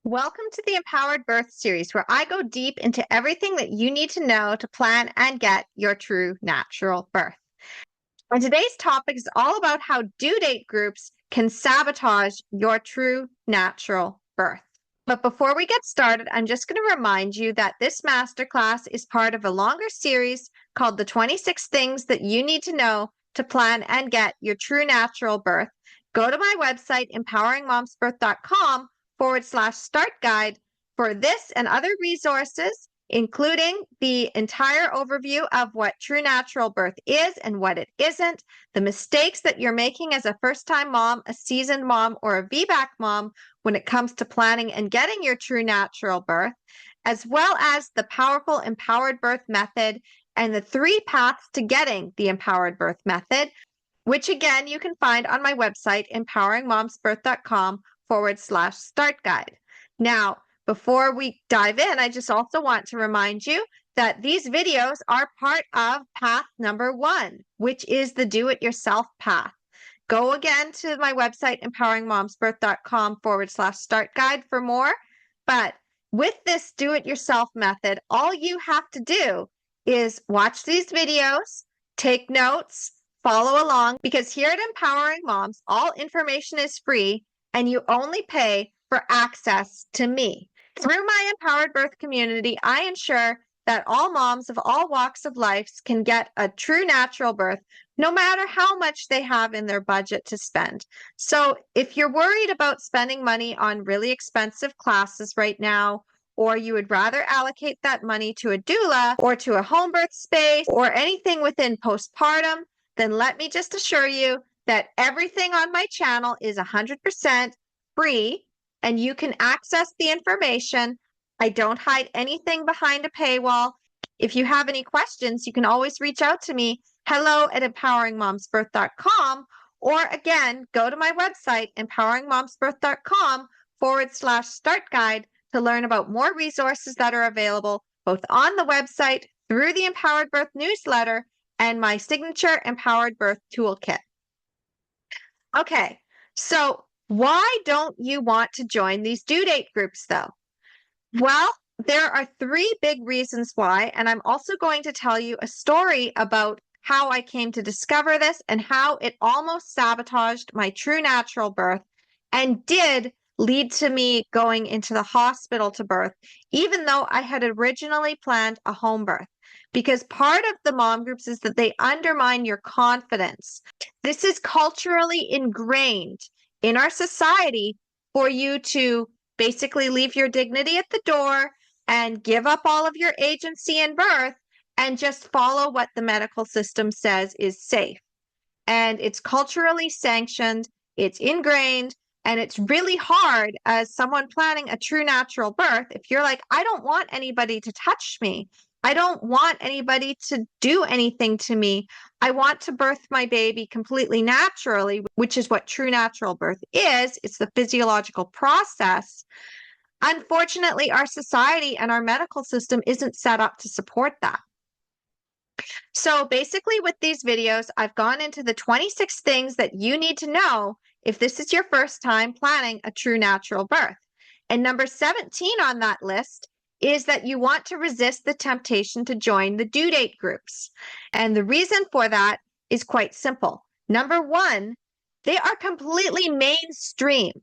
Welcome to the Empowered Birth series, where I go deep into everything that you need to know to plan and get your true natural birth. And today's topic is all about how due date groups can sabotage your true natural birth. But before we get started, I'm just going to remind you that this masterclass is part of a longer series called The 26 Things That You Need to Know to Plan and Get Your True Natural Birth. Go to my website, empoweringmomsbirth.com/start guide for this and other resources, including the entire overview of what true natural birth is and what it isn't, the mistakes that you're making as a first-time mom, a seasoned mom, or a VBAC mom when it comes to planning and getting your true natural birth, as well as the powerful empowered birth method and the 3 paths to getting the empowered birth method, which again, you can find on my website, empoweringmomsbirth.com/start guide. Now, before we dive in, I just also want to remind you that these videos are part of path number 1, which is the do-it-yourself path. Go again to my website, empoweringmomsbirth.com/start guide for more. But with this do-it-yourself method, all you have to do is watch these videos, take notes, follow along, because here at Empowering Moms, all information is free and you only pay for access to me. Through my Empowered Birth community, I ensure that all moms of all walks of life can get a true natural birth, no matter how much they have in their budget to spend. So if you're worried about spending money on really expensive classes right now, or you would rather allocate that money to a doula or to a home birth space or anything within postpartum, then let me just assure you that everything on my channel is 100% free and you can access the information. I don't hide anything behind a paywall. If you have any questions, you can always reach out to me, hello@empoweringmomsbirth.com, or again, go to my website, empoweringmomsbirth.com/start guide to learn about more resources that are available both on the website, through the Empowered Birth newsletter, and my signature Empowered Birth Toolkit. Okay, so why don't you want to join these due date groups though? Well, there are 3 big reasons why, and I'm also going to tell you a story about how I came to discover this and how it almost sabotaged my true natural birth and did lead to me going into the hospital to birth, even though I had originally planned a home birth. Because part of the mom groups is that they undermine your confidence. This is culturally ingrained in our society for you to basically leave your dignity at the door and give up all of your agency in birth and just follow what the medical system says is safe. And it's culturally sanctioned, it's ingrained, and it's really hard as someone planning a true natural birth. If you're like, I don't want anybody to touch me, I don't want anybody to do anything to me, I want to birth my baby completely naturally, which is what true natural birth is. It's the physiological process. Unfortunately, our society and our medical system isn't set up to support that. So basically with these videos, I've gone into the 26 things that you need to know if this is your first time planning a true natural birth. And number 17 on that list is that you want to resist the temptation to join the due date groups. And the reason for that is quite simple. Number 1, they are completely mainstream.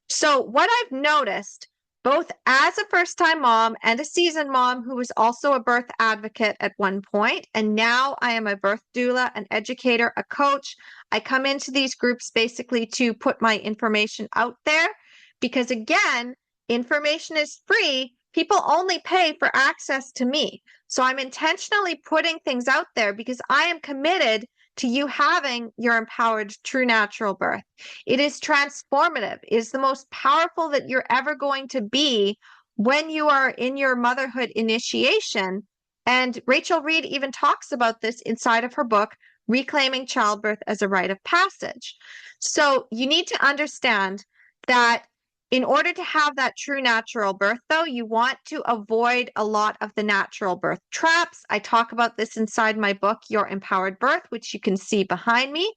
So what I've noticed, both as a first-time mom and a seasoned mom who was also a birth advocate at one point, and now I am a birth doula, an educator, a coach. I come into these groups basically to put my information out there because, again, information is free. People only pay for access to me. So I'm intentionally putting things out there because I am committed to you having your empowered true natural birth. It is transformative. It is the most powerful that you're ever going to be when you are in your motherhood initiation. And Rachel Reed even talks about this inside of her book, Reclaiming Childbirth as a Rite of Passage. So you need to understand that in order to have that true natural birth, though, you want to avoid a lot of the natural birth traps. I talk about this inside my book, Your Empowered Birth, which you can see behind me.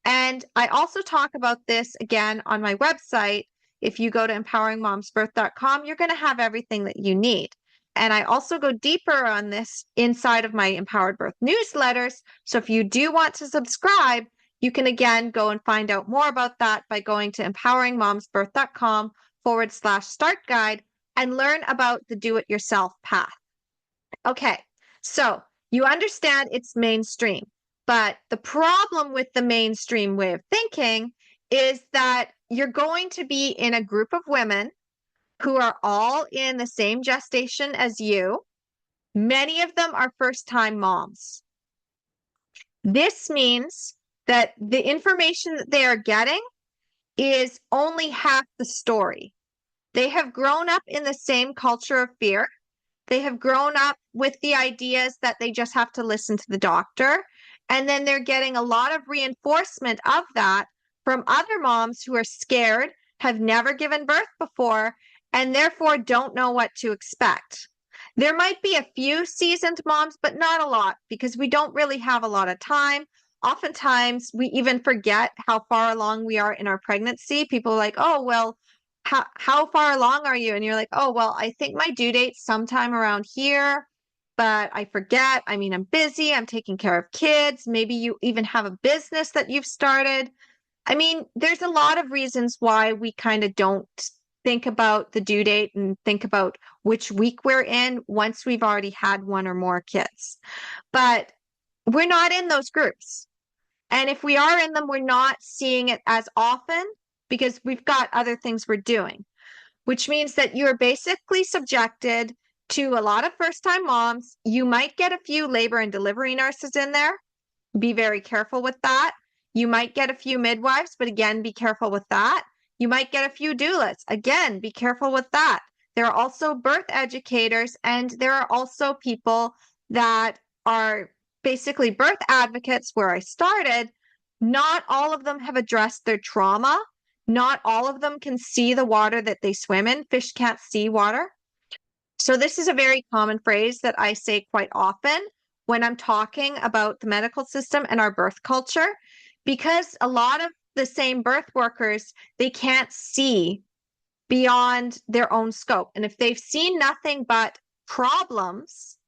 And I also talk about this again on my website. if you go to empoweringmomsbirth.com, you're going to have everything that you need. And I also go deeper on this inside of my Empowered Birth newsletters. So if you do want to subscribe, you can again go and find out more about that by going to empoweringmomsbirth.com/start guide and learn about the do-it-yourself path. Okay, so you understand it's mainstream, but the problem with the mainstream way of thinking is that you're going to be in a group of women who are all in the same gestation as you. Many of them are first-time moms. This means that the information that they are getting is only half the story. They have grown up in the same culture of fear. They have grown up with the ideas that they just have to listen to the doctor. And then they're getting a lot of reinforcement of that from other moms who are scared, have never given birth before, and therefore don't know what to expect. There might be a few seasoned moms, but not a lot because we don't really have a lot of time. Oftentimes, we even forget how far along we are in our pregnancy. People are like, oh, well, how far along are you? And you're like, oh, well, I think my due date's sometime around here, but I forget. I mean, I'm busy. I'm taking care of kids. Maybe you even have a business that you've started. I mean, there's a lot of reasons why we kind of don't think about the due date and think about which week we're in once we've already had one or more kids. But we're not in those groups. And if we are in them, we're not seeing it as often because we've got other things we're doing, which means that you're basically subjected to a lot of first-time moms. You might get a few labor and delivery nurses in there. Be very careful with that. You might get a few midwives, but again, be careful with that. You might get a few doulas. Again, be careful with that. There are also birth educators, and there are also people that are basically birth advocates where I started. Not all of them have addressed their trauma. Not all of them can see the water that they swim in. Fish can't see water. So this is a very common phrase that I say quite often when I'm talking about the medical system and our birth culture, because a lot of the same birth workers, they can't see beyond their own scope. And if they've seen nothing but problems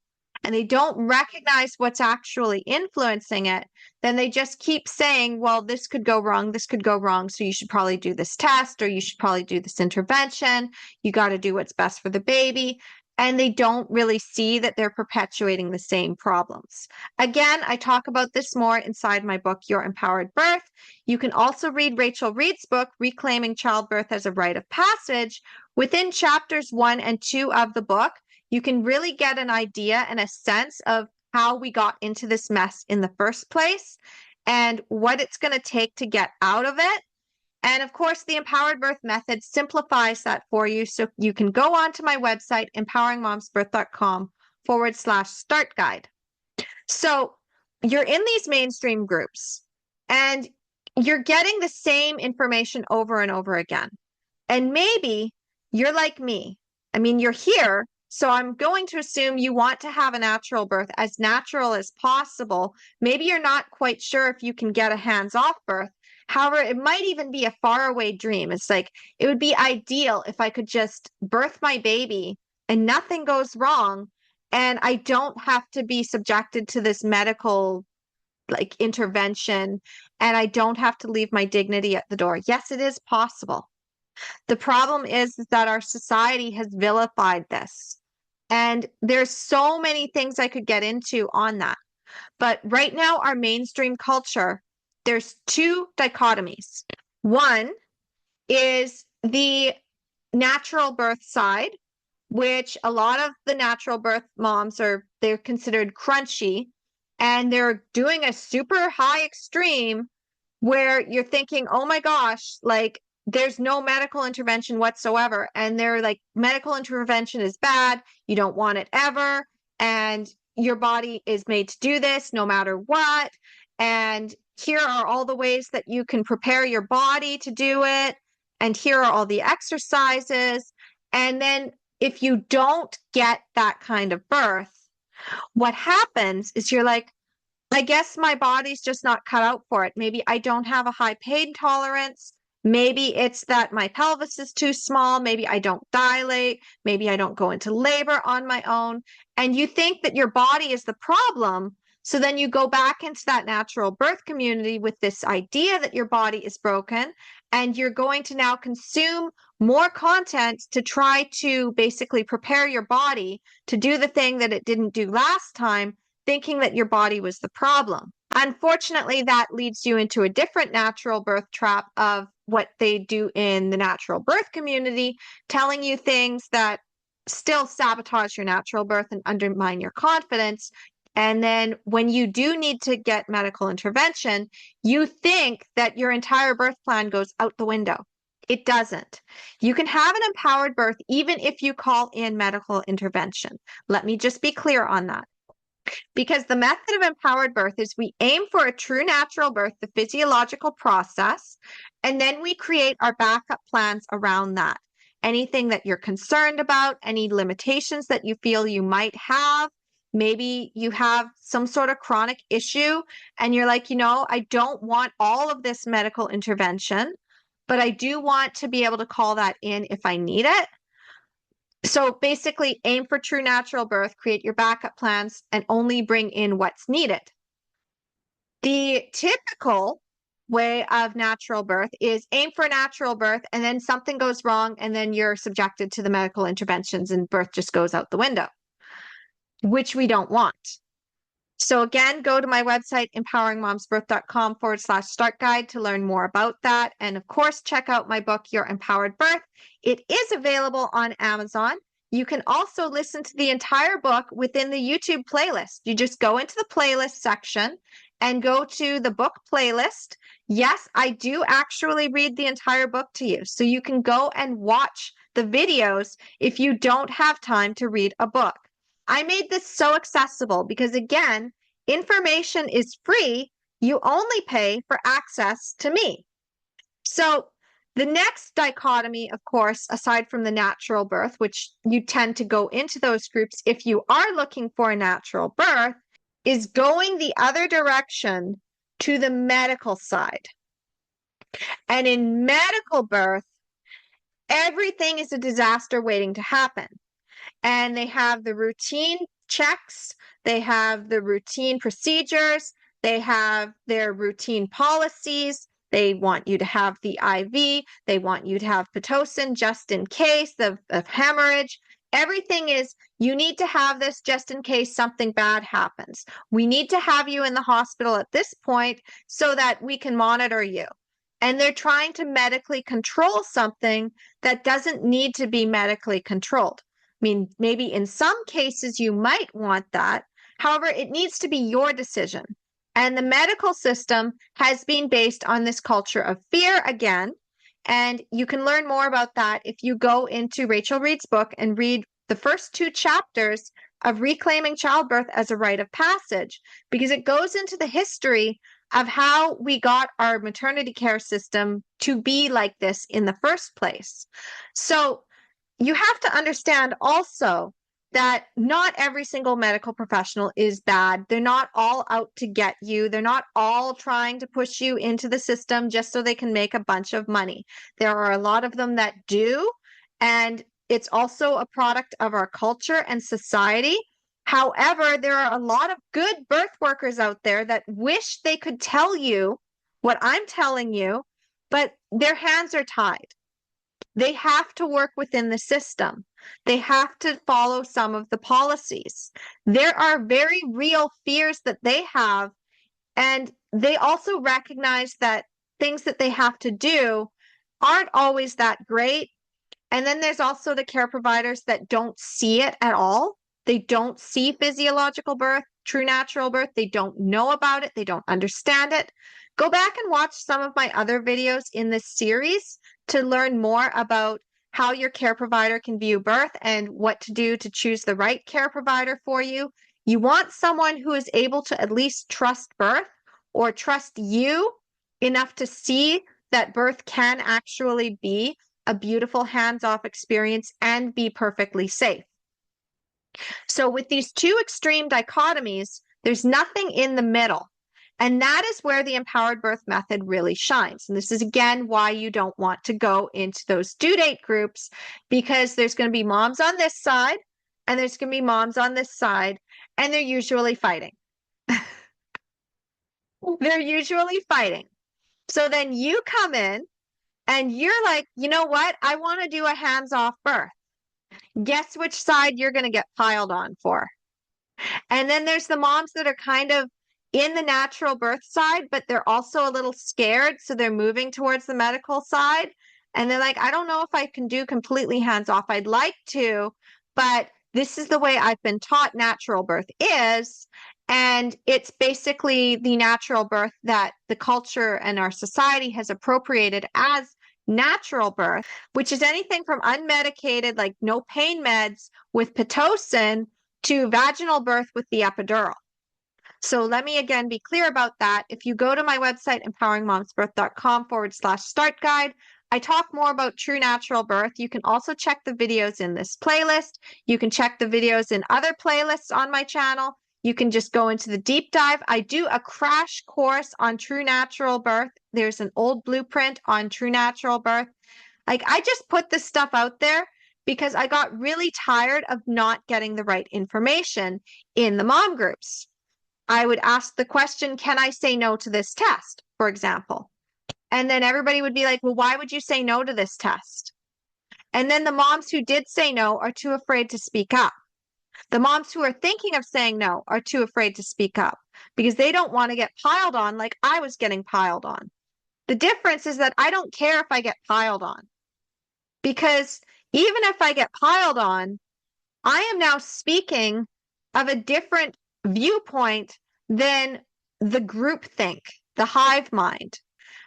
and they don't recognize what's actually influencing it, then they just keep saying, well, this could go wrong, this could go wrong, so you should probably do this test, or you should probably do this intervention, you got to do what's best for the baby. And they don't really see that they're perpetuating the same problems. Again, I talk about this more inside my book, Your Empowered Birth. You can also read Rachel Reed's book, Reclaiming Childbirth as a Rite of Passage. Within chapters 1 and 2 of the book, you can really get an idea and a sense of how we got into this mess in the first place and what it's going to take to get out of it. And of course, the Empowered Birth Method simplifies that for you. So you can go on to my website, empoweringmomsbirth.com/start guide. So you're in these mainstream groups and you're getting the same information over and over again. And maybe you're like me. I mean, you're here. So I'm going to assume you want to have a natural birth, as natural as possible. Maybe you're not quite sure if you can get a hands-off birth. However, it might even be a faraway dream. It's like, it would be ideal if I could just birth my baby and nothing goes wrong and I don't have to be subjected to this medical intervention and I don't have to leave my dignity at the door. Yes, it is possible. The problem is that our society has vilified this. And there's so many things I could get into on that. But right now, our mainstream culture, there's two dichotomies. One is the natural birth side, which a lot of the natural birth moms they're considered crunchy, and they're doing a super high extreme where you're thinking, oh my gosh, there's no medical intervention whatsoever. And they're like, medical intervention is bad. You don't want it ever. And your body is made to do this no matter what. And here are all the ways that you can prepare your body to do it. And here are all the exercises. And then if you don't get that kind of birth, what happens is you're like, I guess my body's just not cut out for it. Maybe I don't have a high pain tolerance. Maybe it's that my pelvis is too small. Maybe I don't dilate. Maybe I don't go into labor on my own. And you think that your body is the problem. So then you go back into that natural birth community with this idea that your body is broken, and you're going to now consume more content to try to basically prepare your body to do the thing that it didn't do last time, thinking that your body was the problem. Unfortunately, that leads you into a different natural birth trap of what they do in the natural birth community, telling you things that still sabotage your natural birth and undermine your confidence. And then when you do need to get medical intervention, you think that your entire birth plan goes out the window. It doesn't. You can have an empowered birth even if you call in medical intervention. Let me just be clear on that. Because the method of empowered birth is we aim for a true natural birth, the physiological process, and then we create our backup plans around that. Anything that you're concerned about, any limitations that you feel you might have, maybe you have some sort of chronic issue and you're like, I don't want all of this medical intervention, but I do want to be able to call that in if I need it. So basically, aim for true natural birth, create your backup plans, and only bring in what's needed. The typical way of natural birth is aim for natural birth, and then something goes wrong, and then you're subjected to the medical interventions, and birth just goes out the window, which we don't want. So again, go to my website, empoweringmomsbirth.com/start guide to learn more about that. And of course, check out my book, Your Empowered Birth. It is available on Amazon. You can also listen to the entire book within the YouTube playlist. You just go into the playlist section and go to the book playlist. Yes, I do actually read the entire book to you. So you can go and watch the videos if you don't have time to read a book. I made this so accessible because, again, information is free. You only pay for access to me. So the next dichotomy, of course, aside from the natural birth, which you tend to go into those groups if you are looking for a natural birth, is going the other direction to the medical side. And in medical birth, everything is a disaster waiting to happen. And they have the routine checks, they have the routine procedures, they have their routine policies. They want you to have the IV, they want you to have Pitocin just in case of hemorrhage. Everything is, you need to have this just in case something bad happens. We need to have you in the hospital at this point so that we can monitor you. And they're trying to medically control something that doesn't need to be medically controlled. I mean, maybe in some cases you might want that. However, it needs to be your decision. And the medical system has been based on this culture of fear again. And you can learn more about that if you go into Rachel Reed's book and read the first 2 chapters of Reclaiming Childbirth as a Rite of Passage, because it goes into the history of how we got our maternity care system to be like this in the first place. So you have to understand also that not every single medical professional is bad. They're not all out to get you. They're not all trying to push you into the system just so they can make a bunch of money. There are a lot of them that do, and it's also a product of our culture and society. However, there are a lot of good birth workers out there that wish they could tell you what I'm telling you, but their hands are tied. They have to work within the system. They have to follow some of the policies. There are very real fears that they have, and they also recognize that things that they have to do aren't always that great. And then there's also the care providers that don't see it at all. They don't see physiological birth, true natural birth. They don't know about it. They don't understand it. Go back and watch some of my other videos in this series to learn more about how your care provider can view birth and what to do to choose the right care provider for you. You want someone who is able to at least trust birth or trust you enough to see that birth can actually be a beautiful hands-off experience and be perfectly safe. So with these 2 extreme dichotomies, there's nothing in the middle. And that is where the empowered birth method really shines. And this is again why you don't want to go into those due date groups, because there's going to be moms on this side and there's going to be moms on this side, and they're usually fighting. They're usually fighting. So then you come in and you're like, you know what? I want to do a hands-off birth. Guess which side you're going to get piled on for? And then there's the moms that are kind of in the natural birth side, but they're also a little scared. So they're moving towards the medical side. And they're like, I don't know if I can do completely hands off. I'd like to, but this is the way I've been taught natural birth is. And it's basically the natural birth that the culture and our society has appropriated as natural birth, which is anything from unmedicated, like no pain meds with Pitocin, to vaginal birth with the epidural. So let me again be clear about that. If you go to my website, empoweringmomsbirth.com/start guide, I talk more about true natural birth. You can also check the videos in this playlist. You can check the videos in other playlists on my channel. You can just go into the deep dive. I do a crash course on true natural birth. There's an old blueprint on true natural birth. Like, I just put this stuff out there because I got really tired of not getting the right information in the mom groups. I would ask the question, can I say no to this test, for example? And then everybody would be like, well, why would you say no to this test? And then the moms who did say no are too afraid to speak up. The moms who are thinking of saying no are too afraid to speak up because they don't want to get piled on like I was getting piled on. The difference is that I don't care if I get piled on, because even if I get piled on, I am now speaking of a different viewpoint than the groupthink, the hive mind.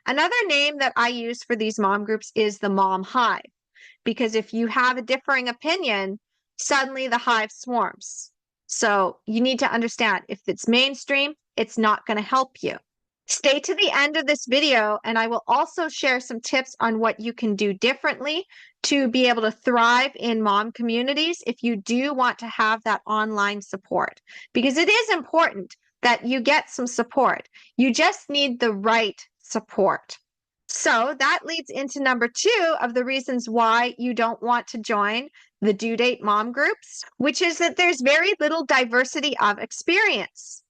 Another name that I use for these mom groups is the mom hive, because if you have a differing opinion, suddenly the hive swarms. So you need to understand, if it's mainstream, it's not going to help you. Stay to the end of this video, and I will also share some tips on what you can do differently to be able to thrive in mom communities if you do want to have that online support, because it is important that you get some support. You just need the right support. So that leads into number 2 of the reasons why you don't want to join the due date mom groups, which is that there's very little diversity of experience.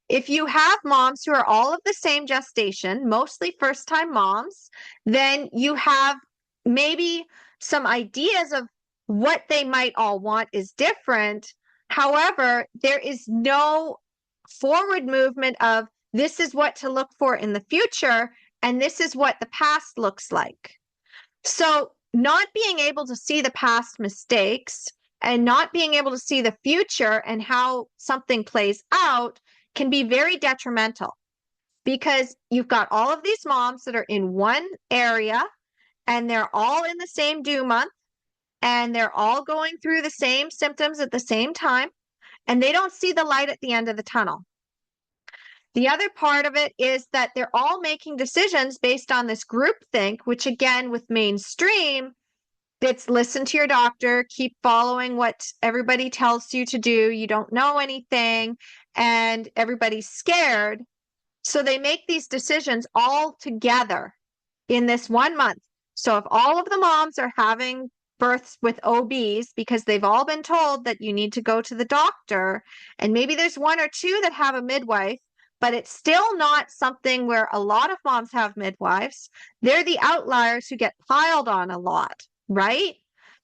If you have moms who are all of the same gestation, mostly first-time moms, then you have maybe some ideas of what they might all want is different. However, there is no forward movement of this is what to look for in the future, and this is what the past looks like. So not being able to see the past mistakes and not being able to see the future and how something plays out can be very detrimental, because you've got all of these moms that are in one area and they're all in the same due month and they're all going through the same symptoms at the same time, and they don't see the light at the end of the tunnel. The other part of it is that they're all making decisions based on this groupthink, which again, with mainstream, it's listen to your doctor, keep following what everybody tells you to do. You don't know anything, and everybody's scared. So they make these decisions all together in this 1 month. So if all of the moms are having births with OBs because they've all been told that you need to go to the doctor, and maybe there's 1 or 2 that have a midwife, but it's still not something where a lot of moms have midwives, they're the outliers who get piled on a lot, right?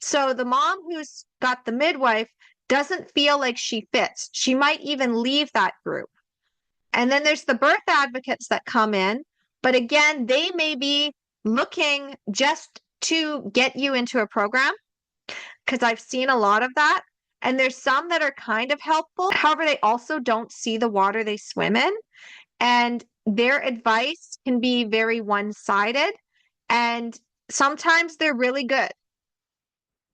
So the mom who's got the midwife doesn't feel like she fits. She might even leave that group. And then there's the birth advocates that come in, but again, they may be looking just to get you into a program, because I've seen a lot of that. And there's some that are kind of helpful. However, they also don't see the water they swim in, and their advice can be very one-sided. And sometimes they're really good.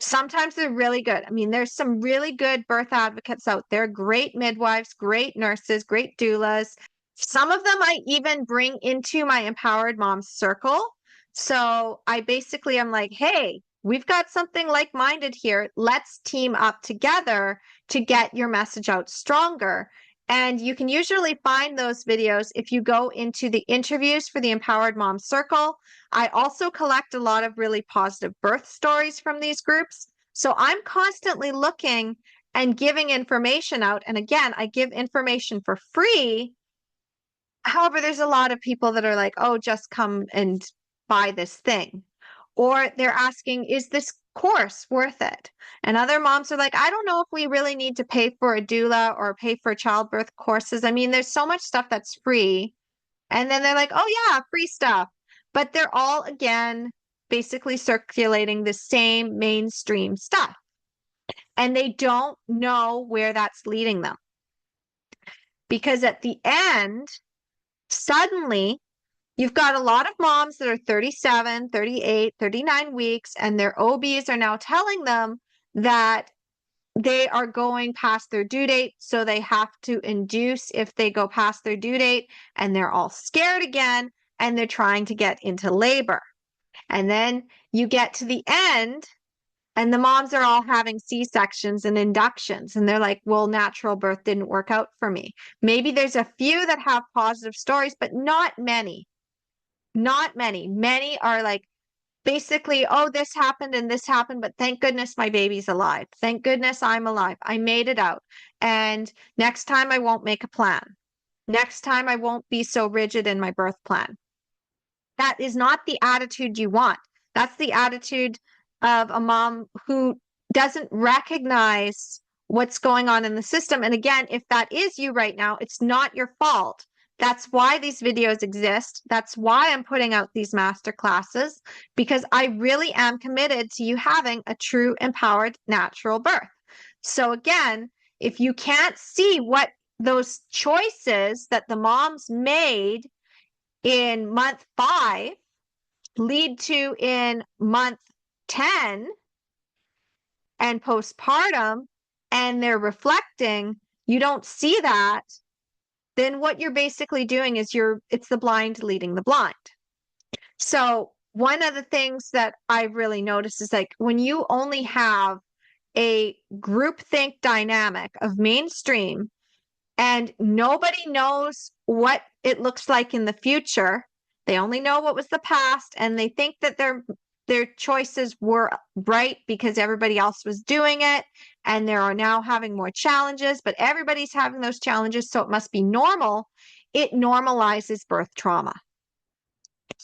Sometimes they're really good. I mean, there's some really good birth advocates out there, great midwives, great nurses, great doulas. Some of them I even bring into my Empowered Moms circle. So I'm like, hey, we've got something like-minded here. Let's team up together to get your message out stronger. And you can usually find those videos if you go into the interviews for the Empowered Mom Circle. I also collect a lot of really positive birth stories from these groups. So I'm constantly looking and giving information out. And again, I give information for free. However, there's a lot of people that are like, oh, just come and buy this thing. Or they're asking, is this course worth it? And other moms are like, I don't know if we really need to pay for a doula or pay for childbirth courses. I mean, there's so much stuff that's free. And then they're like, oh, yeah, free stuff. But they're all, again, basically circulating the same mainstream stuff. And they don't know where that's leading them. Because at the end, suddenly, you've got a lot of moms that are 37, 38, 39 weeks, and their OBs are now telling them that they are going past their due date, so they have to induce if they go past their due date, and they're all scared again, and they're trying to get into labor. And then you get to the end, and the moms are all having C-sections and inductions, and they're like, well, natural birth didn't work out for me. Maybe there's a few that have positive stories, but not many. Not many. Many are like, basically, oh, this happened and this happened, but thank goodness my baby's alive. Thank goodness I'm alive. I made it out. And next time I won't make a plan. Next time I won't be so rigid in my birth plan. That is not the attitude you want. That's the attitude of a mom who doesn't recognize what's going on in the system. And again, if that is you right now, it's not your fault. That's why these videos exist. That's why I'm putting out these master classes, because I really am committed to you having a true empowered natural birth. So again, if you can't see what those choices that the moms made in month 5 lead to in month 10 and postpartum, and they're reflecting, you don't see that, then what you're basically doing is it's the blind leading the blind. So one of the things that I've really noticed is like when you only have a groupthink dynamic of mainstream and nobody knows what it looks like in the future, they only know what was the past, and they think that their choices were right because everybody else was doing it, and they are now having more challenges, but everybody's having those challenges, so it must be normal. It normalizes birth trauma.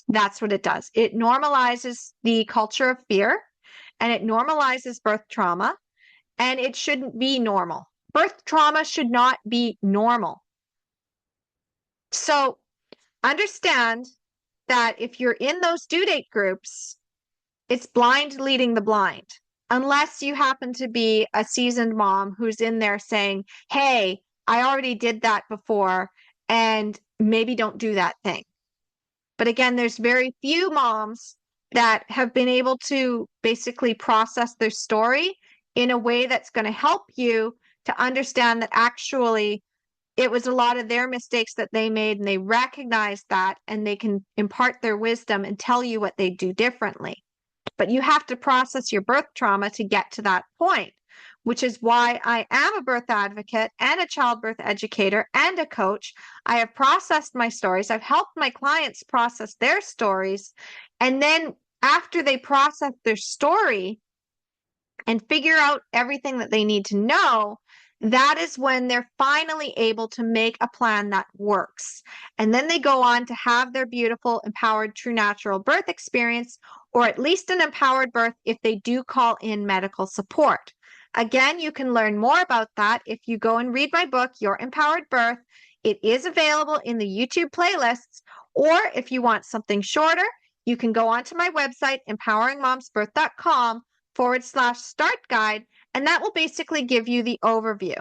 That's what it does. It normalizes the culture of fear, and it normalizes birth trauma, and it shouldn't be normal. Birth trauma should not be normal. So understand that if you're in those due date groups, it's blind leading the blind, unless you happen to be a seasoned mom who's in there saying, hey, I already did that before, and maybe don't do that thing. But again, there's very few moms that have been able to basically process their story in a way that's going to help you to understand that actually it was a lot of their mistakes that they made, and they recognize that, and they can impart their wisdom and tell you what they do differently. But you have to process your birth trauma to get to that point, which is why I am a birth advocate and a childbirth educator and a coach. I have processed my stories. I've helped my clients process their stories. And then after they process their story and figure out everything that they need to know, that is when they're finally able to make a plan that works. And then they go on to have their beautiful, empowered, true natural birth experience, or at least an empowered birth if they do call in medical support. Again, you can learn more about that if you go and read my book, Your Empowered Birth. It is available in the YouTube playlists, or if you want something shorter, you can go onto my website, empoweringmomsbirth.com/start guide, and that will basically give you the overview.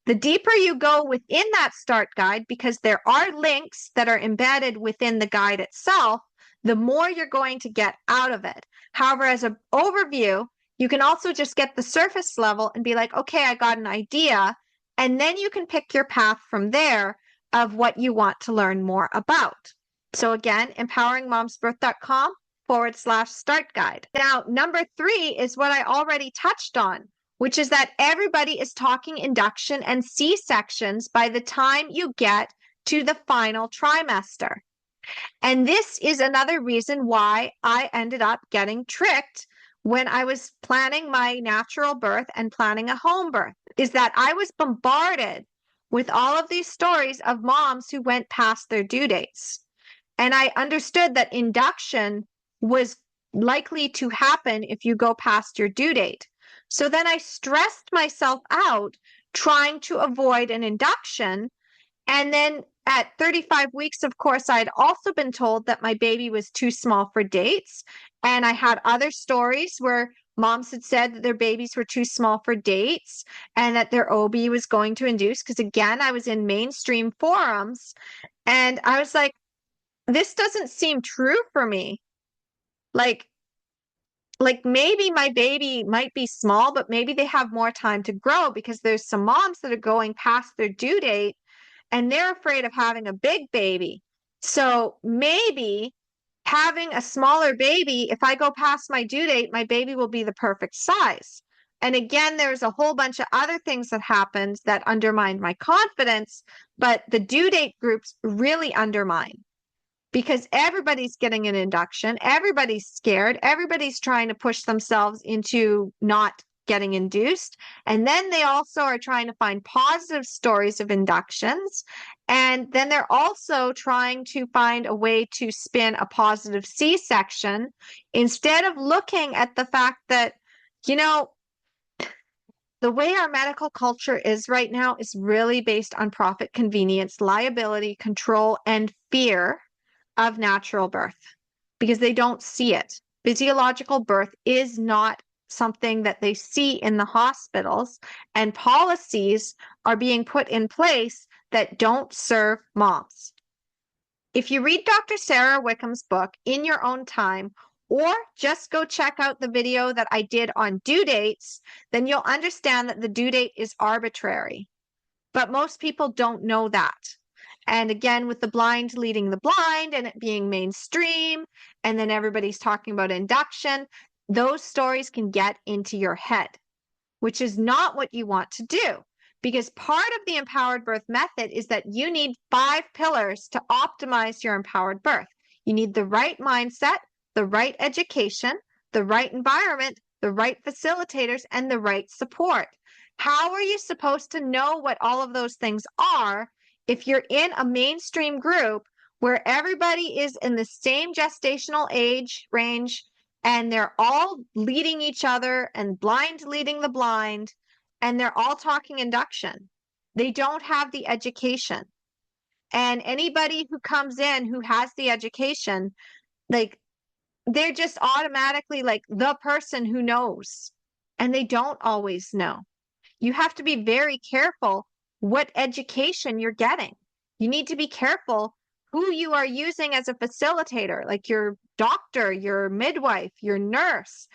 The deeper you go within that start guide, because there are links that are embedded within the guide itself, the more you're going to get out of it. However, as an overview, you can also just get the surface level and be like, okay, I got an idea. And then you can pick your path from there of what you want to learn more about. So again, empoweringmomsbirth.com/start guide. Now, number 3 is what I already touched on. which is that everybody is talking induction and C-sections by the time you get to the final trimester. And this is another reason why I ended up getting tricked when I was planning my natural birth and planning a home birth, is that I was bombarded with all of these stories of moms who went past their due dates. And I understood that induction was likely to happen if you go past your due date. So then I stressed myself out trying to avoid an induction. And then at 35 weeks, of course, I'd also been told that my baby was too small for dates. And I had other stories where moms had said that their babies were too small for dates and that their OB was going to induce. Because again, I was in mainstream forums and I was like, this doesn't seem true for me. Like maybe my baby might be small, but maybe they have more time to grow, because there's some moms that are going past their due date and they're afraid of having a big baby. So maybe having a smaller baby, if I go past my due date, my baby will be the perfect size. And again, there's a whole bunch of other things that happened that undermined my confidence, but the due date groups really undermine, because everybody's getting an induction, everybody's scared, everybody's trying to push themselves into not getting induced. And then they also are trying to find positive stories of inductions. And then they're also trying to find a way to spin a positive C-section instead of looking at the fact that, you know, the way our medical culture is right now is really based on profit, convenience, liability, control, and fear of natural birth, because they don't see it. Physiological birth is not something that they see in the hospitals, and policies are being put in place that don't serve moms. If you read Dr. Sarah Wickham's book in your own time, or just go check out the video that I did on due dates, then you'll understand that the due date is arbitrary. But most people don't know that. And again, with the blind leading the blind and it being mainstream, and then everybody's talking about induction, those stories can get into your head, which is not what you want to do. Because part of the empowered birth method is that you need 5 pillars to optimize your empowered birth. You need the right mindset, the right education, the right environment, the right facilitators, and the right support. How are you supposed to know what all of those things are if you're in a mainstream group where everybody is in the same gestational age range and they're all leading each other and blind leading the blind, and they're all talking induction? They don't have the education. And anybody who comes in who has the education, like, they're just automatically like the person who knows, and they don't always know. You have to be very careful what education you're getting. You need to be careful who you are using as a facilitator, like your doctor, your midwife, your nurse,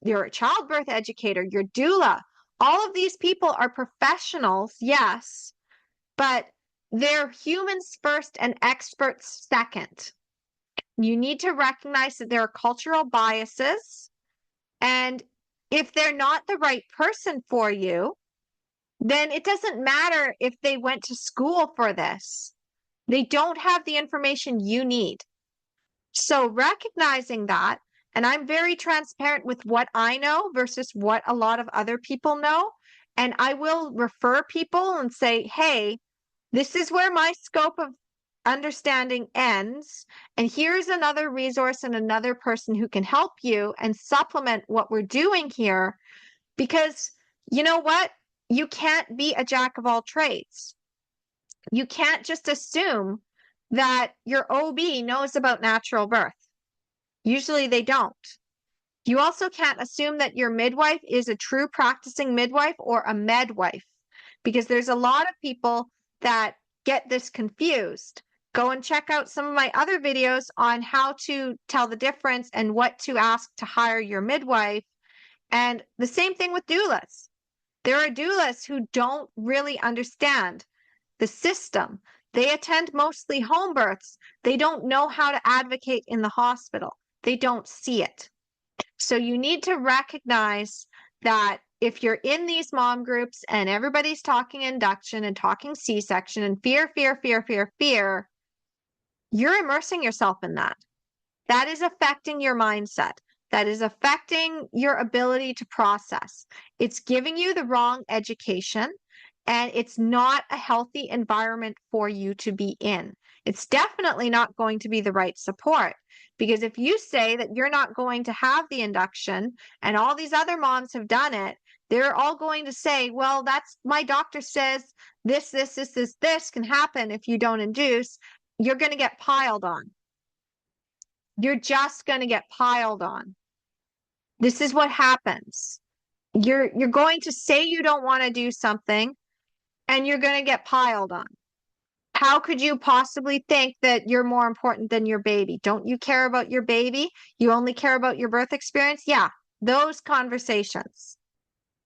your childbirth educator, your doula. All of these people are professionals, yes, but they're humans first and experts second. You need to recognize that there are cultural biases, and if they're not the right person for you, then it doesn't matter if they went to school for this. They don't have the information you need. So recognizing that, and I'm very transparent with what I know versus what a lot of other people know, and I will refer people and say, hey, this is where my scope of understanding ends, and here's another resource and another person who can help you and supplement what we're doing here. Because you know what? You can't be a jack of all trades. You can't just assume that your OB knows about natural birth. Usually they don't. You also can't assume that your midwife is a true practicing midwife or a medwife, because there's a lot of people that get this confused. Go and check out some of my other videos on how to tell the difference and what to ask to hire your midwife. And the same thing with doulas. There are doulas who don't really understand the system. They attend mostly home births. They don't know how to advocate in the hospital. They don't see it. So you need to recognize that if you're in these mom groups and everybody's talking induction and talking C-section and fear, you're immersing yourself in that. That is affecting your mindset. That is affecting your ability to process. It's giving you the wrong education, and it's not a healthy environment for you to be in. It's definitely not going to be the right support, because if you say that you're not going to have the induction and all these other moms have done it, they're all going to say, well, that's my doctor says this can happen if you don't induce. You're going to get piled on. You're just going to get piled on. This is what happens. You're going to say you don't want to do something, and you're going to get piled on. How could you possibly think that you're more important than your baby? Don't you care about your baby? You only care about your birth experience? Yeah, those conversations.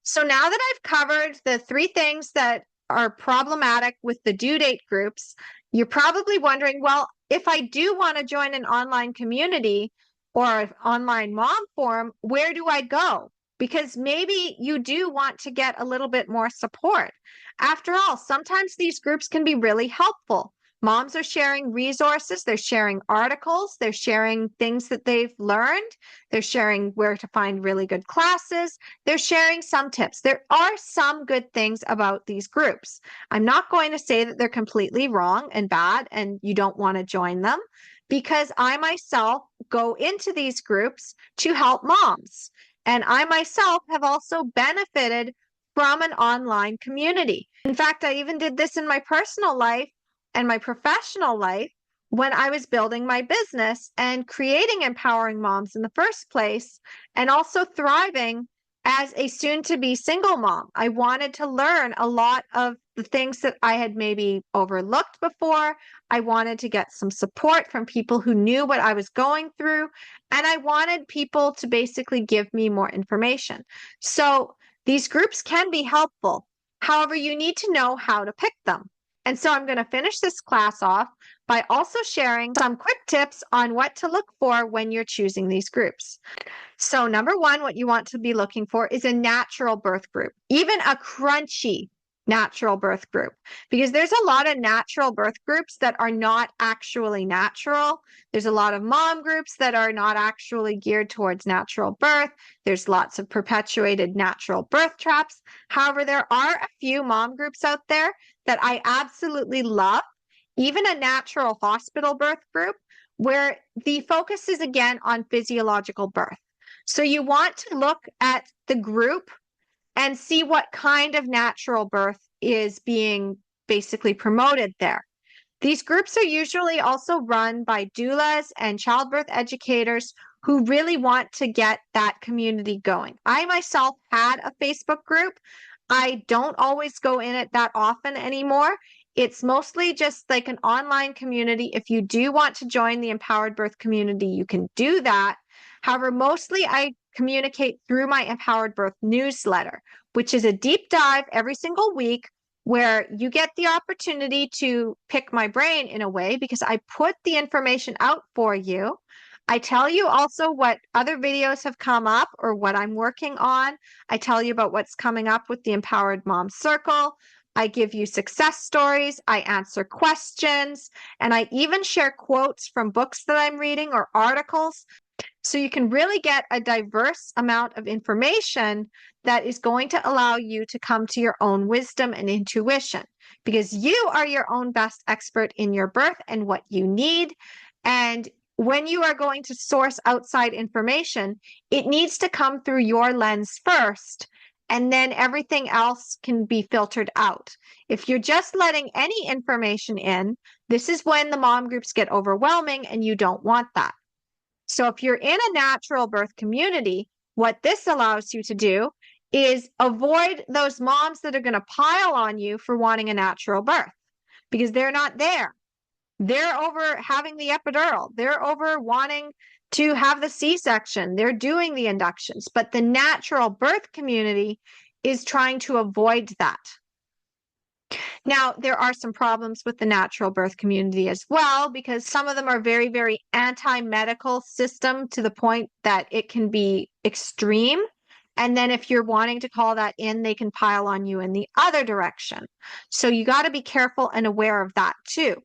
So now that I've covered the 3 things that are problematic with the due date groups, you're probably wondering, well, if I do want to join an online community or an online mom forum, where do I go? Because maybe you do want to get a little bit more support. After all, sometimes these groups can be really helpful. Moms are sharing resources, they're sharing articles, they're sharing things that they've learned, they're sharing where to find really good classes, they're sharing some tips. There are some good things about these groups. I'm not going to say that they're completely wrong and bad and you don't want to join them, because I myself go into these groups to help moms. And I myself have also benefited from an online community. In fact, I even did this in my personal life and my professional life when I was building my business and creating Empowering Moms in the first place, and also thriving as a soon-to-be single mom. I wanted to learn a lot of the things that I had maybe overlooked before. I wanted to get some support from people who knew what I was going through, and I wanted people to basically give me more information. So these groups can be helpful. However, you need to know how to pick them. And so I'm going to finish this class off by also sharing some quick tips on what to look for when you're choosing these groups. So number 1, what you want to be looking for is a natural birth group, even a crunchy natural birth group, because there's a lot of natural birth groups that are not actually natural. There's a lot of mom groups that are not actually geared towards natural birth. There's lots of perpetuated natural birth traps. However, there are a few mom groups out there that I absolutely love, even a natural hospital birth group where the focus is again on physiological birth. So you want to look at the group and see what kind of natural birth is being basically promoted there. These groups are usually also run by doulas and childbirth educators who really want to get that community going. I myself had a Facebook group. I don't always go in it that often anymore. It's mostly just like an online community. If you do want to join the Empowered Birth community, you can do that. However, mostly I communicate through my Empowered Birth newsletter, which is a deep dive every single week where you get the opportunity to pick my brain in a way, because I put the information out for you. I tell you also what other videos have come up or what I'm working on. I tell you about what's coming up with the Empowered Mom Circle. I give you success stories. I answer questions, and I even share quotes from books that I'm reading or articles. So you can really get a diverse amount of information that is going to allow you to come to your own wisdom and intuition, because you are your own best expert in your birth and what you need. And when you are going to source outside information, it needs to come through your lens first, and then everything else can be filtered out. If you're just letting any information in, this is when the mom groups get overwhelming, and you don't want that. So if you're in a natural birth community, what this allows you to do is avoid those moms that are going to pile on you for wanting a natural birth, because they're not there. They're over having the epidural. They're over wanting to have the C-section. They're doing the inductions, but the natural birth community is trying to avoid that. Now, there are some problems with the natural birth community as well, because some of them are very, very anti-medical system to the point that it can be extreme. And then if you're wanting to call that in, they can pile on you in the other direction. So you got to be careful and aware of that too.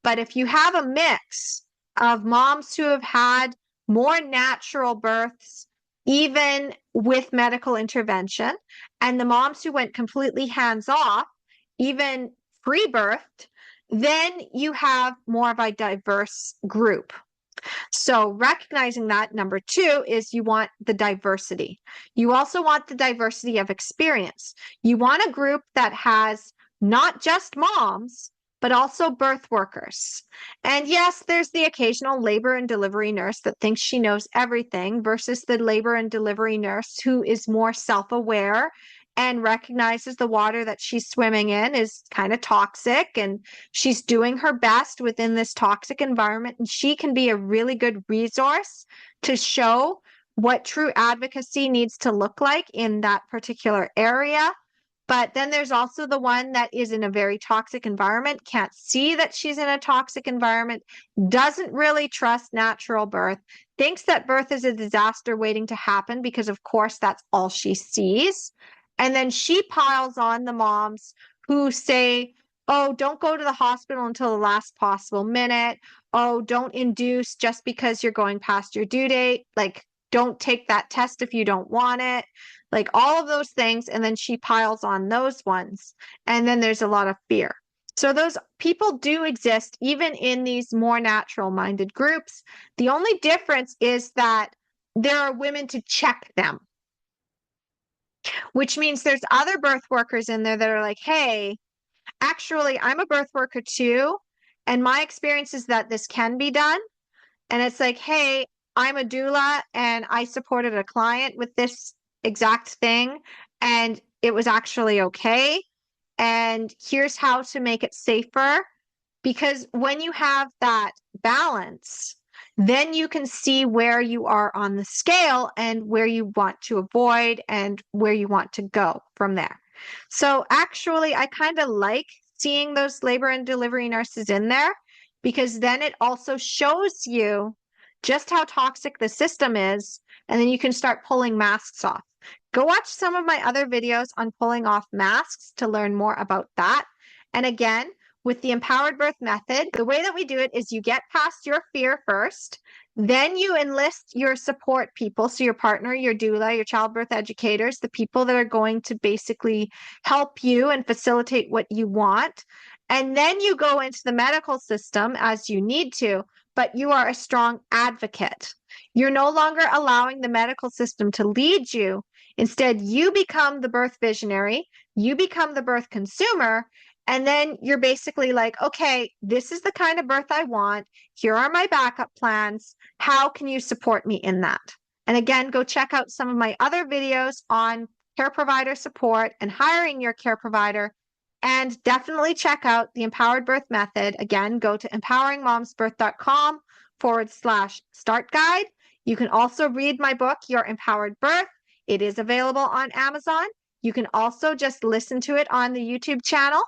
But if you have a mix of moms who have had more natural births, even with medical intervention, and the moms who went completely hands off, even free birthed, then you have more of a diverse group. So recognizing that, number two, is you want the diversity. You also want the diversity of experience. You want a group that has not just moms, but also birth workers. And yes, there's the occasional labor and delivery nurse that thinks she knows everything versus the labor and delivery nurse who is more self-aware and recognizes the water that she's swimming in is kind of toxic and she's doing her best within this toxic environment. And she can be a really good resource to show what true advocacy needs to look like in that particular area. But then there's also the one that is in a very toxic environment, can't see that she's in a toxic environment, doesn't really trust natural birth, thinks that birth is a disaster waiting to happen because, of course, that's all she sees. And then she piles on the moms who say, oh, don't go to the hospital until the last possible minute. Oh, don't induce just because you're going past your due date. Like, don't take that test if you don't want it. Like all of those things. And then she piles on those ones. And then there's a lot of fear. So those people do exist even in these more natural minded groups. The only difference is that there are women to check them, which means there's other birth workers in there that are like, hey, actually, I'm a birth worker too. And my experience is that this can be done. And it's like, hey, I'm a doula and I supported a client with this exact thing. And it was actually okay. And here's how to make it safer. Because when you have that balance, then you can see where you are on the scale and where you want to avoid and where you want to go from there. So actually, I kind of like seeing those labor and delivery nurses in there because then it also shows you just how toxic the system is. And then you can start pulling masks off. Go watch some of my other videos on pulling off masks to learn more about that. And again, with the empowered birth method, the way that we do it is you get past your fear first, then you enlist your support people. So your partner, your doula, your childbirth educators, the people that are going to basically help you and facilitate what you want. And then you go into the medical system as you need to, but you are a strong advocate. You're no longer allowing the medical system to lead you. Instead, you become the birth visionary, you become the birth consumer, and then you're basically like, okay, this is the kind of birth I want. Here are my backup plans. How can you support me in that? And again, go check out some of my other videos on care provider support and hiring your care provider. And definitely check out the Empowered Birth Method. Again, go to empoweringmomsbirth.com/start guide. You can also read my book, Your Empowered Birth. It is available on Amazon. You can also just listen to it on the YouTube channel,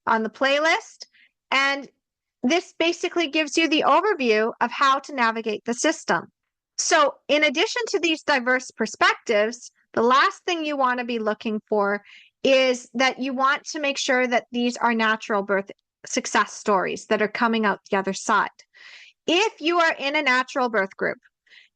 on the playlist. And this basically gives you the overview of how to navigate the system. So in addition to these diverse perspectives, the last thing you want to be looking for is that you want to make sure that these are natural birth success stories that are coming out the other side. If you are in a natural birth group,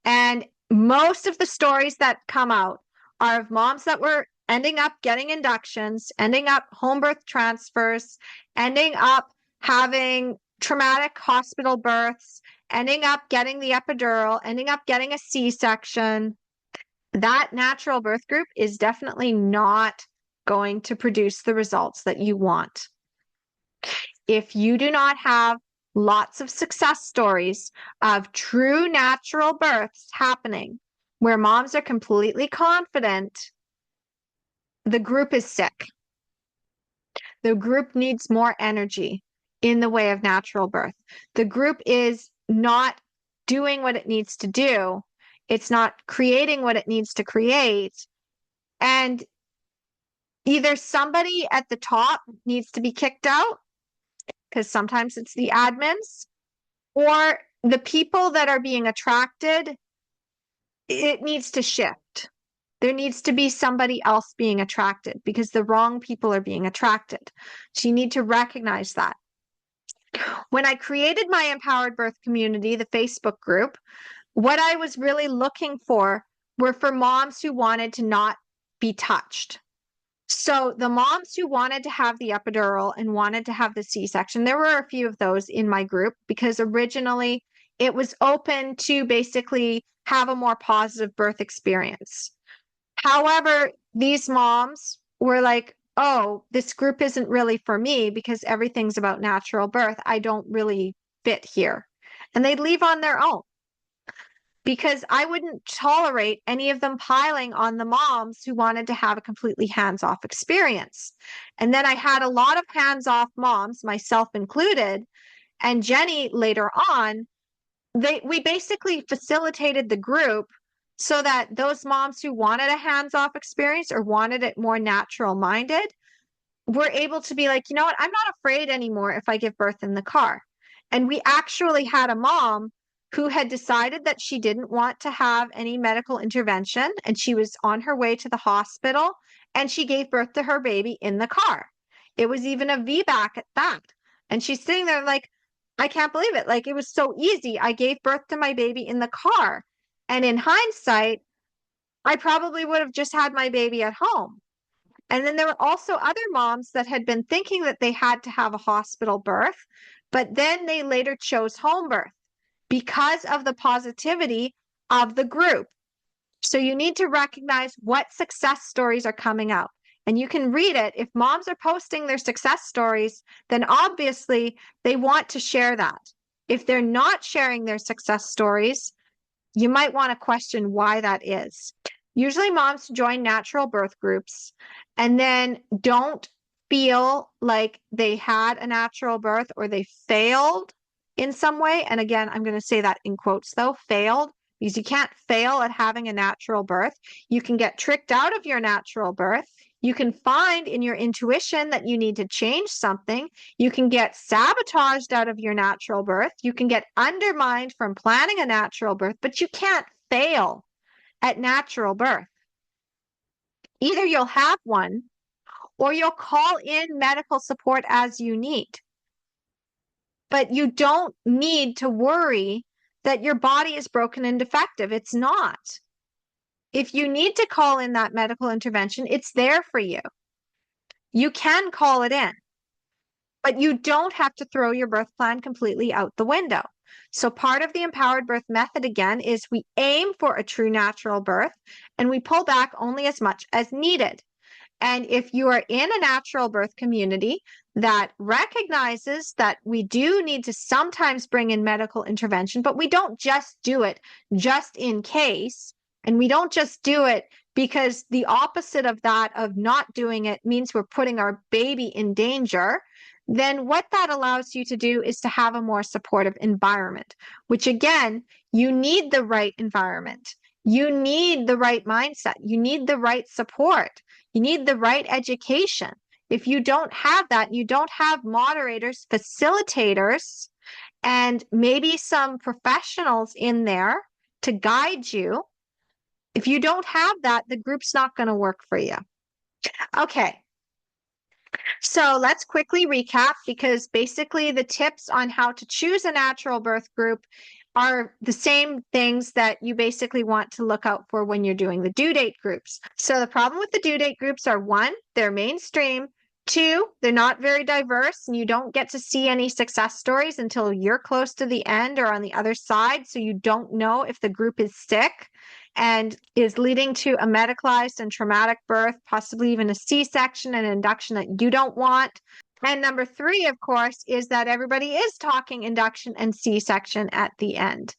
and most of the stories that come out are of moms that were ending up getting inductions, ending up home birth transfers, ending up having traumatic hospital births, ending up getting the epidural, ending up getting a C-section, that natural birth group is definitely not going to produce the results that you want. If you do not have lots of success stories of true natural births happening where moms are completely confident, the group is sick. The group needs more energy in the way of natural birth. The group is not doing what it needs to do. It's not creating what it needs to create. And either somebody at the top needs to be kicked out, because sometimes it's the admins, or the people that are being attracted, it needs to shift. there needs to be somebody else being attracted because the wrong people are being attracted. So you need to recognize that. When I created my Empowered Birth community, the Facebook group, what I was really looking for were for moms who wanted to not be touched. So the moms who wanted to have the epidural and wanted to have the C-section, there were a few of those in my group because originally it was open to basically have a more positive birth experience. However, these moms were like, oh, this group isn't really for me because everything's about natural birth. I don't really fit here. And they'd leave on their own because I wouldn't tolerate any of them piling on the moms who wanted to have a completely hands-off experience. And then I had a lot of hands-off moms, myself included, and Jenny later on, we basically facilitated the group so that those moms who wanted a hands-off experience or wanted it more natural-minded were able to be like, you know what, I'm not afraid anymore if I give birth in the car. And we actually had a mom who had decided that she didn't want to have any medical intervention, and she was on her way to the hospital, and she gave birth to her baby in the car. It was even a VBAC at that. And she's sitting there like, I can't believe it. Like, it was so easy. I gave birth to my baby in the car. And in hindsight, I probably would have just had my baby at home. And then there were also other moms that had been thinking that they had to have a hospital birth, but then they later chose home birth because of the positivity of the group. So you need to recognize what success stories are coming out. And you can read it. If moms are posting their success stories, then obviously they want to share that. If they're not sharing their success stories, you might want to question why that is. Usually moms join natural birth groups and then don't feel like they had a natural birth or they failed in some way. And again, I'm going to say that in quotes though, failed, because you can't fail at having a natural birth. You can get tricked out of your natural birth. You can find in your intuition that you need to change something. You can get sabotaged out of your natural birth. You can get undermined from planning a natural birth, but you can't fail at natural birth. Either you'll have one or you'll call in medical support as you need. But you don't need to worry that your body is broken and defective. It's not. If you need to call in that medical intervention, it's there for you. You can call it in, but you don't have to throw your birth plan completely out the window. So part of the empowered birth method, again, is we aim for a true natural birth and we pull back only as much as needed. And if you are in a natural birth community that recognizes that we do need to sometimes bring in medical intervention, but we don't just do it just in case, and we don't just do it because the opposite of that, of not doing it, means we're putting our baby in danger, then what that allows you to do is to have a more supportive environment, which again, you need the right environment. You need the right mindset. You need the right support. You need the right education. If you don't have that, you don't have moderators, facilitators, and maybe some professionals in there to guide you. If you don't have that, the group's not going to work for you. Okay. So let's quickly recap, because basically the tips on how to choose a natural birth group are the same things that you basically want to look out for when you're doing the due date groups. So the problem with the due date groups are: one, they're mainstream; two, they're not very diverse and you don't get to see any success stories until you're close to the end or on the other side. So you don't know if the group is sick and is leading to a medicalized and traumatic birth, possibly even a C-section and induction that you don't want. And number three, of course, is that everybody is talking induction and C-section at the end.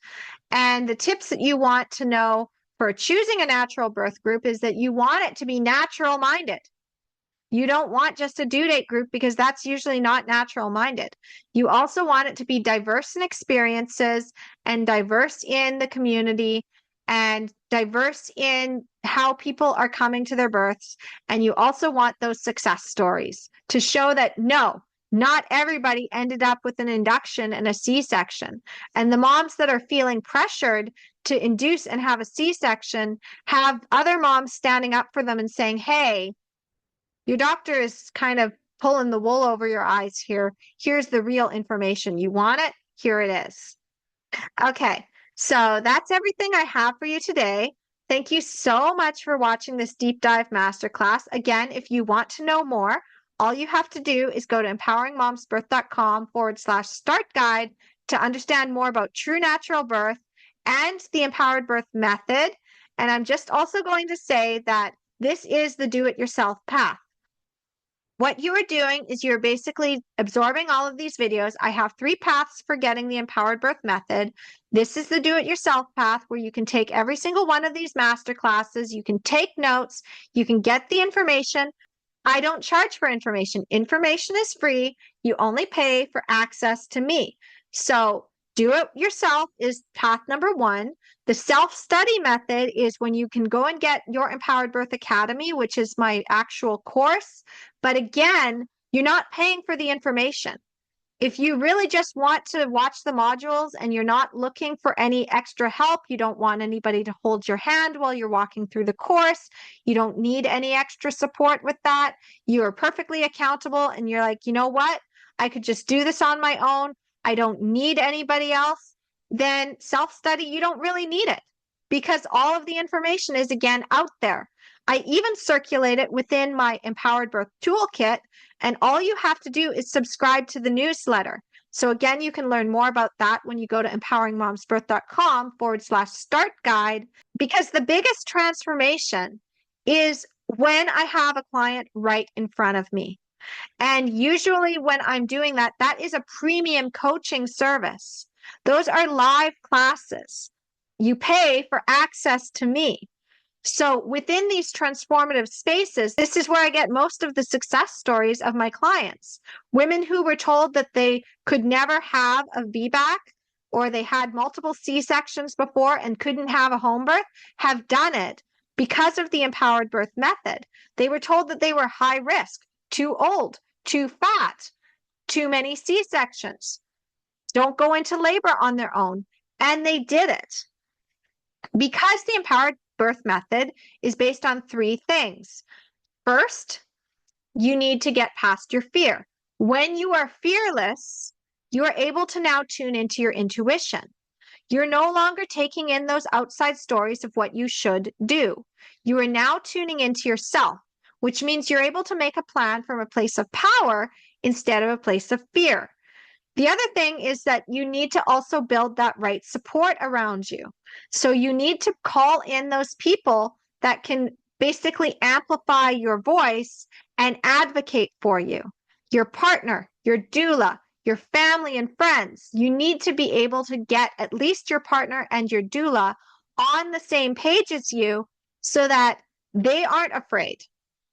And the tips that you want to know for choosing a natural birth group is that you want it to be natural minded. You don't want just a due date group, because that's usually not natural minded. You also want it to be diverse in experiences and diverse in the community and diverse in how people are coming to their births. And you also want those success stories to show that no, not everybody ended up with an induction and a C-section. And the moms that are feeling pressured to induce and have a C-section have other moms standing up for them and saying, hey, your doctor is kind of pulling the wool over your eyes here. Here's the real information. You want it? Here it is. Okay, so that's everything I have for you today. Thank you so much for watching this deep dive masterclass. Again, if you want to know more, all you have to do is go to empoweringmomsbirth.com/start guide to understand more about true natural birth and the empowered birth method. And I'm just also going to say that this is the do-it-yourself path. What you are doing is you're basically absorbing all of these videos. I have 3 paths for getting the empowered birth method. This is the do-it-yourself path where you can take every single one of these master classes. You can take notes. You can get the information. I don't charge for information. Information is free. You only pay for access to me. So do it yourself is path number 1. The self-study method is when you can go and get your Empowered Birth Academy, which is my actual course. But again, you're not paying for the information. If you really just want to watch the modules and you're not looking for any extra help, you don't want anybody to hold your hand while you're walking through the course, you don't need any extra support with that, you are perfectly accountable and you're like, you know what, I could just do this on my own, I don't need anybody else, then self-study, you don't really need it because all of the information is again out there. I even circulate it within my Empowered Birth Toolkit, and all you have to do is subscribe to the newsletter. So again, you can learn more about that when you go to empoweringmomsbirth.com/start guide, because the biggest transformation is when I have a client right in front of me. And usually when I'm doing that, that is a premium coaching service. Those are live classes. You pay for access to me. So within these transformative spaces, this is where I get most of the success stories of my clients. Women who were told that they could never have a VBAC or they had multiple C-sections before and couldn't have a home birth have done it because of the empowered birth method. They were told that they were high risk, too old, too fat, too many C-sections, don't go into labor on their own, and they did it. Because the empowered birth method is based on 3 things. First, you need to get past your fear. When you are fearless, you are able to now tune into your intuition. You're no longer taking in those outside stories of what you should do. You are now tuning into yourself, which means you're able to make a plan from a place of power instead of a place of fear. The other thing is that you need to also build that right support around you. So you need to call in those people that can basically amplify your voice and advocate for you. Your partner, your doula, your family and friends. You need to be able to get at least your partner and your doula on the same page as you so that they aren't afraid.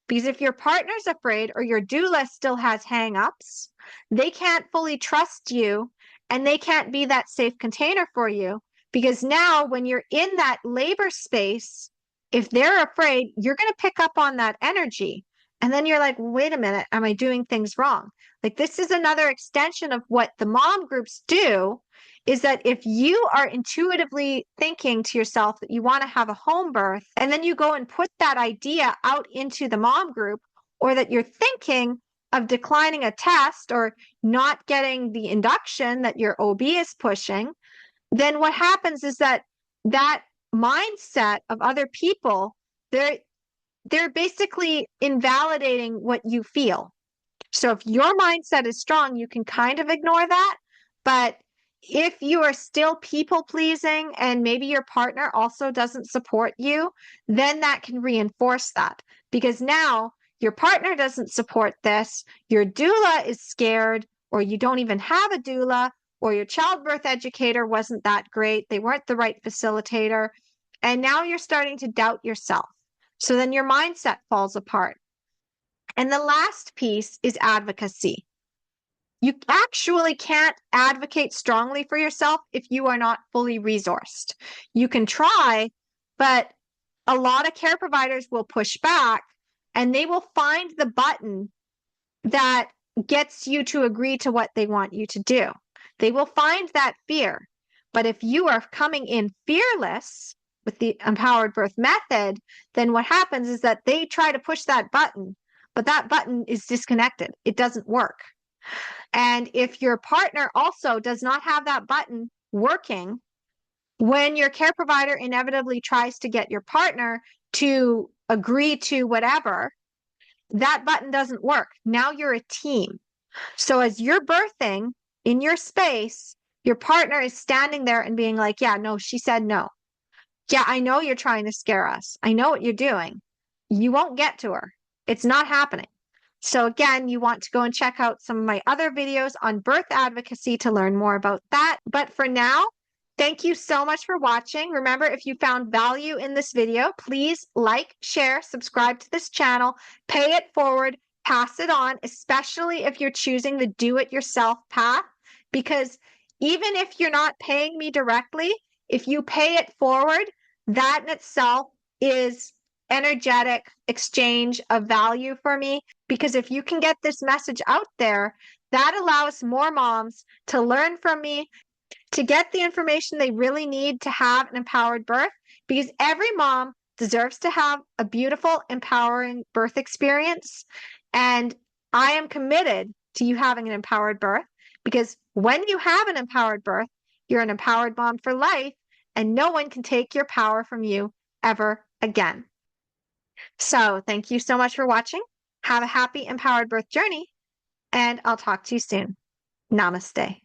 Because if your partner's afraid or your doula still has hang-ups, they can't fully trust you and they can't be that safe container for you. Because now when you're in that labor space, if they're afraid, you're going to pick up on that energy. And then you're like, wait a minute, am I doing things wrong? Like this is another extension of what the mom groups do, is that if you are intuitively thinking to yourself that you want to have a home birth, and then you go and put that idea out into the mom group, or that you're thinking of declining a test or not getting the induction that your OB is pushing, then what happens is that that mindset of other people, they're basically invalidating what you feel. So if your mindset is strong, you can kind of ignore that. But if you are still people pleasing and maybe your partner also doesn't support you, then that can reinforce that. Because now your partner doesn't support this, your doula is scared, or you don't even have a doula, or your childbirth educator wasn't that great, they weren't the right facilitator, and now you're starting to doubt yourself. So then your mindset falls apart. And the last piece is advocacy. You actually can't advocate strongly for yourself if you are not fully resourced. You can try, but a lot of care providers will push back and they will find the button that gets you to agree to what they want you to do. They will find that fear. But if you are coming in fearless with the empowered birth method, then what happens is that they try to push that button, but that button is disconnected. It doesn't work. And if your partner also does not have that button working, when your care provider inevitably tries to get your partner to agree to whatever, that button doesn't work. Now you're a team. So as you're birthing in your space, your partner is standing there and being like, yeah, no, she said no. Yeah, I know you're trying to scare us. I know what you're doing. You won't get to her. It's not happening. So again, you want to go and check out some of my other videos on birth advocacy to learn more about that. But for now, thank you so much for watching. Remember, if you found value in this video, please like, share, subscribe to this channel, pay it forward, pass it on, especially if you're choosing the do-it-yourself path, because even if you're not paying me directly, if you pay it forward, that in itself is energetic exchange of value for me, because if you can get this message out there, that allows more moms to learn from me, to get the information they really need to have an empowered birth, because every mom deserves to have a beautiful, empowering birth experience. And I am committed to you having an empowered birth, because when you have an empowered birth, you're an empowered mom for life, and no one can take your power from you ever again. So thank you so much for watching. Have a happy, empowered birth journey, and I'll talk to you soon. Namaste.